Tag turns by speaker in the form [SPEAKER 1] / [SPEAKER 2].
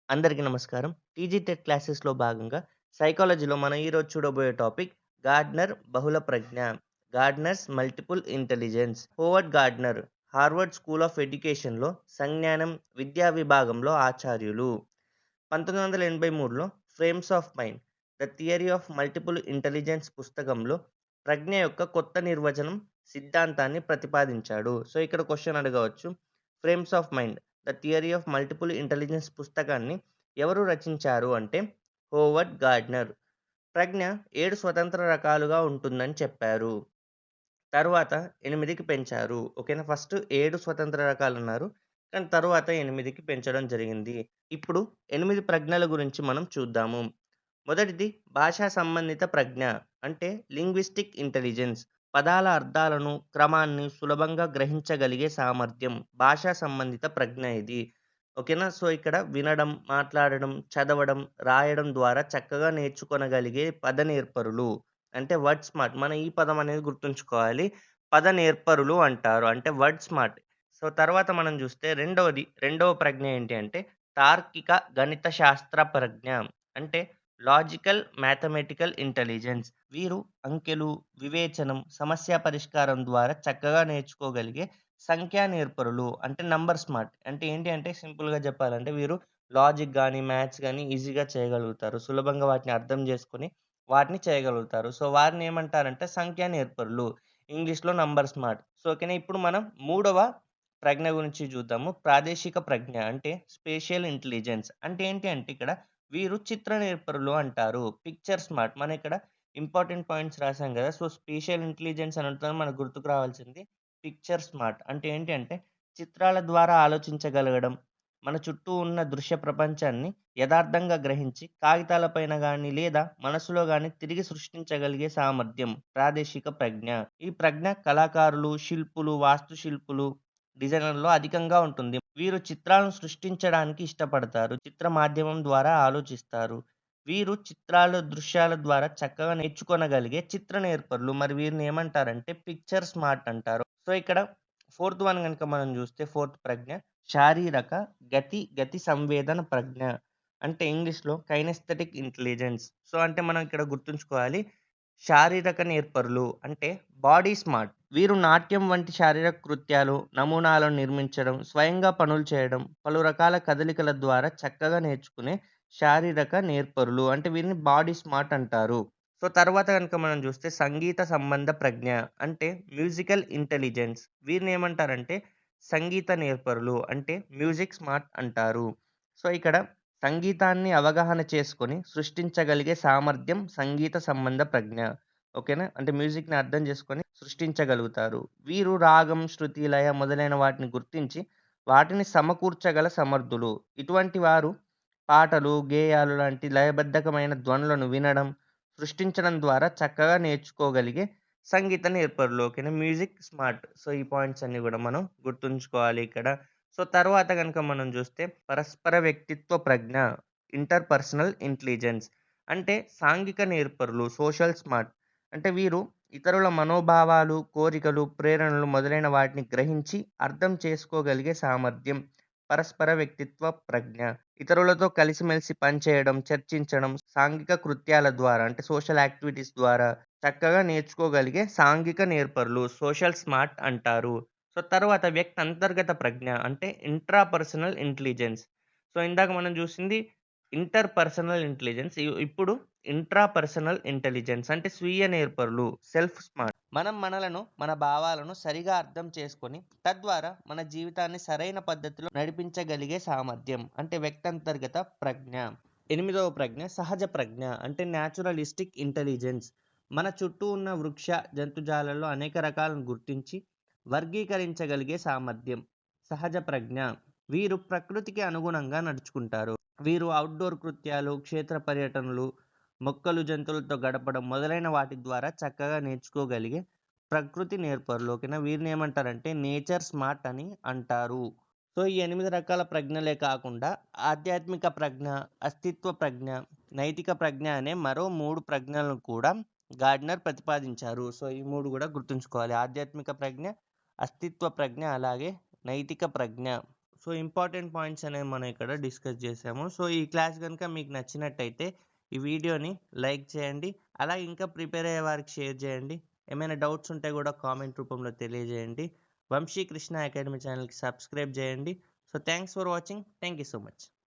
[SPEAKER 1] అందరికీ నమస్కారం. TG tech క్లాసెస్‌లో భాగంగా సైకాలజీలో మనం ఈరోజు చూడబోయే టాపిక్ గార్డ్నర్ బహుళ ప్రజ్ఞ. Gardner's multiple intelligence. Howard Gardner Harvard school of ఎడ్యుకేషన్‌లో సంజ్ఞానం విద్యా విభాగంలో ఆచార్యులు. 1983లో 'frames of mind: the theory of multiple intelligence' పుస్తకంలో ప్రజ్ఞ యొక్క కొత్త నిర్వచనం, సిద్ధాంతాన్ని ప్రతిపాదించాడు. సో, ఇక్కడ క్వెషన్ అడగవచ్చు. 'Frames of mind: the theory of multiple intelligence' పుస్తకాన్ని ఎవరు రచించారు అంటే హోవర్డ్ గార్డ్నర్. ప్రజ్ఞ 7 స్వతంత్ర రకాలుగా ఉంటుందని చెప్పారు. తరువాత 8కి పెంచారు. ఓకేనా. ఫస్ట్ 7 స్వతంత్ర రకాలన్నారు. కానీ తరువాత 8కి పెంచడం జరిగింది. ఇప్పుడు 8 ప్రజ్ఞల గురించి మనం చూద్దాము. మొదటిది భాషా సంబంధిత ప్రజ్ఞ అంటే లింగ్విస్టిక్ ఇంటెలిజెన్స్. పదాల అర్థాలను, క్రమాన్ని సులభంగా గ్రహించగలిగే సామర్థ్యం భాషా సంబంధిత ప్రజ్ఞ ఇది. ఓకేనా. సో, ఇక్కడ వినడం, మాట్లాడడం, చదవడం, రాయడం ద్వారా చక్కగా నేర్చుకొనగలిగే పద నేర్పరులు. అంటే వర్డ్ స్మార్ట్. మనం ఈ పదం అనేది గుర్తుంచుకోవాలి. పద నేర్పరులు అంటారు. అంటే వర్డ్ స్మార్ట్. సో, తర్వాత మనం చూస్తే రెండవ ప్రజ్ఞ ఏంటి అంటే తార్కిక గణిత శాస్త్ర ప్రజ్ఞ. అంటే లాజికల్ మ్యాథమెటికల్ ఇంటెలిజెన్స్. వీరు అంకెలు, వివేచనం, సమస్య పరిష్కారం ద్వారా చక్కగా నేర్చుకోగలిగే సంఖ్యా నేర్పరులు. అంటే నంబర్ స్మార్ట్. అంటే ఏంటి అంటే సింపుల్‌గా చెప్పాలంటే వీరు లాజిక్ గాని, మ్యాథ్స్ గాని ఈజీగా చేయగలుగుతారు. సులభంగా వాటిని అర్థం చేసుకొని వాటిని చేయగలుగుతారు. సో, వారిని ఏమంటారంటే సంఖ్యా నేర్పరులు. ఇంగ్లీష్‌లో నంబర్ స్మార్ట్. సో, ఓకేనా. ఇప్పుడు మనం మూడవ ప్రజ్ఞ గురించి చూద్దాము. ప్రాదేశిక ప్రజ్ఞ అంటే స్పేషియల్ ఇంటెలిజెన్స్. అంటే ఏంటి అంటే ఇక్కడ వీరు చిత్ర నేర్పరులు అంటారు. Picture smart. మనం ఇక్కడ ఇంపార్టెంట్ పాయింట్స్ రాసాం గదా! సో, స్పేషియల్ ఇంటెలిజెన్స్ అనగానే మనకు గుర్తుకు రావాల్సింది పిక్చర్ స్మార్ట్. అంటే ఏంటి అంటే చిత్రాల ద్వారా ఆలోచించగలగడం, మన చుట్టూ ఉన్న దృశ్య ప్రపంచాన్ని యదార్థంగా గ్రహించి కాగితాలపైన గాని లేదా మనసులో గాని తిరిగి సృష్టించగలిగే సామర్థ్యం ప్రాదేశిక ప్రజ్ఞ. ఈ ప్రజ్ఞ కళాకారులు, శిల్పులు, వాస్తుశిల్పులు, డిజైనర్‌లో అధికంగా ఉంటుంది. వీరు చిత్రాలను సృష్టించడానికి ఇష్టపడతారు. చిత్ర మాధ్యమం ద్వారా ఆలోచిస్తారు. వీరు చిత్రాలు, దృశ్యాల ద్వారా చక్కగా నేర్చుకొనగలిగే చిత్ర నేర్పరులు. మరి వీరిని ఏమంటారంటే పిక్చర్ స్మార్ట్ అంటారు. సో, ఇక్కడ ఫోర్త్ వన్ గనుక మనం జూస్తే ఫోర్త్ ప్రజ్ఞ శారీరక గతి సంవేదన ప్రజ్ఞ. అంటే ఇంగ్లీష్‌లో కైనెస్థెటిక్ ఇంటెలిజెన్స్. సో, అంటే మనం ఇక్కడ గుర్తుంచుకోవాలి. శారీరక నేర్పరులు అంటే బాడీ స్మార్ట్. వీరు నాట్యం వంటి శారీరక కృత్యాలు, నమూనాలను నిర్మించడం, స్వయంగా పనులు చేయడం, పలు రకాల కదలికల ద్వారా చక్కగా నేర్చుకునే శారీరక నేర్పరులు. అంటే వీరిని బాడీ స్మార్ట్ అంటారు. సో, తర్వాత గనుక మనం చూస్తే సంగీత సంబంధ ప్రజ్ఞ అంటే మ్యూజికల్ ఇంటెలిజెన్స్. వీరినేమంటారంటే సంగీత నేర్పరులు. అంటే మ్యూజిక్ స్మార్ట్ అంటారు. సో, ఇక్కడ సంగీతాన్ని అవగాహన చేసుకొని సృష్టించగలిగే సామర్థ్యం సంగీత సంబంధ ప్రజ్ఞ. ఓకేనా. అంటే మ్యూజిక్‌ని అర్థం చేసుకొని సృష్టించగలుగుతారు. వీరు రాగం, శృతి, లయ మొదలైన వాటిని గుర్తించి వాటిని సమకూర్చగల సమర్థులు. ఇటువంటి వారు పాటలు, గేయాలు లాంటి లయబద్ధకమైన ధ్వనులను వినడం, సృష్టించడం ద్వారా చక్కగా నేర్చుకోగలిగే సంగీత నేర్పరులు. ఓకేనా. Music smart. సో, ఈ పాయింట్స్ అన్నీ గూడా మనం గుర్తుంచుకోవాలి ఇక్కడ. సో, తర్వాత గనుక మనం జూస్తే పరస్పర వ్యక్తిత్వ ప్రజ్ఞ, ఇంటర్‌పర్సనల్ ఇంటెలిజెన్స్. అంటే సాంఘిక నేర్పరులు, సోషల్ స్మార్ట్. అంటే వీరు ఇతరుల మనోభావాలు, కోరికలు, ప్రేరణలు మొదలైన వాటిని గ్రహించి అర్థం చేసుకోగలిగే సామర్థ్యం పరస్పర వ్యక్తిత్వ ప్రజ్ఞ. ఇతరులతో కలిసిమెలిసి పనిచేయడం, చర్చించడం, సాంఘిక కృత్యాల ద్వారా అంటే సోషల్ యాక్టివిటీస్ ద్వారా చక్కగా నేర్చుకోగలిగే సాంఘిక నేర్పరులు, సోషల్ స్మార్ట్ అంటారు. సో, తర్వాత వ్యక్తి అంతర్గత ప్రజ్ఞ అంటే ఇంట్రాపర్సనల్ ఇంటెలిజెన్స్. సో, ఇందాక మనం చూసింది ఇంటర్‌పర్సనల్ ఇంటెలిజెన్స్. ఇప్పుడు ఇంట్రాపర్సనల్ ఇంటెలిజెన్స్ అంటే స్వీయ నేర్పరులు, సెల్ఫ్ స్మార్ట్. మనం మనలను, మన భావాలను సరిగా అర్థం చేసుకొని, తద్వారా మన జీవితాన్ని సరైన పద్ధతిలో నడిపించగలిగే సామర్థ్యం అంటే వ్యక్తంతర్గత ప్రజ్ఞ. ఎనిమిదవ ప్రజ్ఞ సహజ ప్రజ్ఞ అంటే న్యాచురలిస్టిక్ ఇంటెలిజెన్స్. మన చుట్టూ ఉన్న వృక్ష, జంతుజాలాల్లో అనేక రకాలను గుర్తించి వర్గీకరించగలిగే సామర్థ్యం సహజ ప్రజ్ఞ. వీరు ప్రకృతికి అనుగుణంగా నడుచుకుంటారు. వీరు ఔట్‌డోర్ కృత్యాలు, క్షేత్ర పర్యటనలు, మొక్కలు, జంతువులతో గడపడం మొదలైన వాటి ద్వారా చక్కగా నేర్చుకోగలిగే ప్రకృతి నేర్పరులు. ఓకేనా. వీరిని ఏమంటారంటే నేచర్ స్మార్ట్ అని అంటారు. సో, ఈ 8 రకాల ప్రజ్ఞలే కాకుండా ఆధ్యాత్మిక ప్రజ్ఞ, అస్తిత్వ ప్రజ్ఞ, నైతిక ప్రజ్ఞ అనే మరో 3 ప్రజ్ఞలను కూడా గార్డ్నర్ ప్రతిపాదించారు. సో, ఈ 3 గూడా గుర్తుంచుకోవాలి. ఆధ్యాత్మిక ప్రజ్ఞ, అస్తిత్వ ప్రజ్ఞ అలాగే నైతిక ప్రజ్ఞ. సో, ఇంపార్టెంట్ పాయింట్స్ అనేవి మనం ఇక్కడ డిస్కస్ చేసాము. సో, ఈ క్లాస్ గనుక మీకు నచ్చినట్టయితే ఈ వీడియోని లైక్ చేయండి. అలాగే ఇంకా ప్రిపేర్ అయ్యే వారికి షేర్ చేయండి. ఏమైనా డౌట్స్ ఉంటే కూడా కామెంట్ రూపంలో తెలియజేయండి. వంశీ కృష్ణ అకాడమీ ఛానల్‌కి సబ్స్క్రైబ్ చేయండి. So, thanks for watching. Thank you so much.